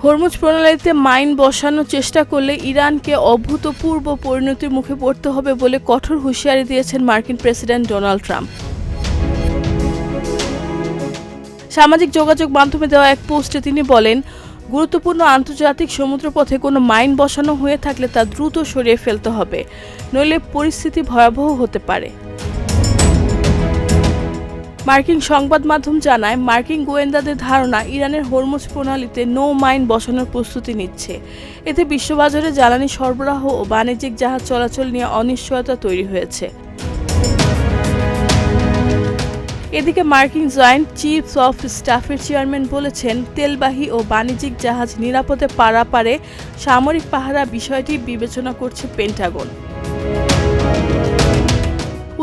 Hormuz প্রণালীতে mine বসানোর চেষ্টা করলে ইরানকে অভূতপূর্ব পরিণতির মুখে পড়তে হবে বলে কঠোর হুঁশিয়ারি দিয়েছেন মার্কিন প্রেসিডেন্ট ডোনাল্ড ট্রাম্প। সামাজিক যোগাযোগ মাধ্যমে দেওয়া এক পোস্টে তিনি বলেন, গুরুত্বপূর্ণ আন্তর্জাতিক সমুদ্রপথে কোনো মাইন বসানো হয়ে থাকলে তা দ্রুত সরিয়ে ফেলতে হবে, নইলে পরিস্থিতি ভয়াবহ হতে পারে। মার্কিন সংবাদ মাধ্যম জানায়, মার্কিন গোয়েন্দাদের ধারণা ইরানের হরমুজ প্রণালীতে নো মাইন বসানোর প্রস্তুতি নিচ্ছে। এতে বিশ্ববাজারে জ্বালানি সরবরাহ ও বাণিজ্যিক জাহাজ চলাচল নিয়ে অনিশ্চয়তা তৈরি হয়েছে। এদিকে মার্কিন জয়েন্ট চিফস অফ স্টাফের চেয়ারম্যান বলেছেন, তেলবাহী ও বাণিজ্যিক জাহাজ নিরাপদে পারাপারে সামরিক পাহারা বিষয়টি বিবেচনা করছে পেন্টাগন।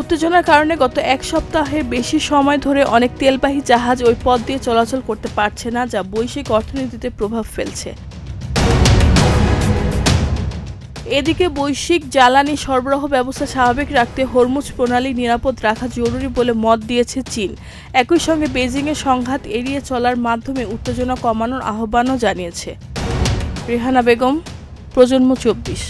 উত্তেজনার কারণে গত এক সপ্তাহের বেশি সময় ধরে অনেক তেলবাহী জাহাজ ওই পথ দিয়ে চলাচল করতে পারছে না, যা বৈশ্বিক অর্থনীতিতে প্রভাব ফেলছে। এদিকে বৈশ্বিক জ্বালানি সরবরাহ ব্যবস্থা স্বাভাবিক রাখতে হরমুজ প্রণালী নিরাপদ রাখা জরুরি বলে মত দিয়েছে চীন। একই সঙ্গে বেজিংয়ের সংঘাত এড়িয়ে চলার মাধ্যমে উত্তেজনা কমানোর আহ্বানও জানিয়েছে। রেহানা বেগম, প্রজন্ম 24।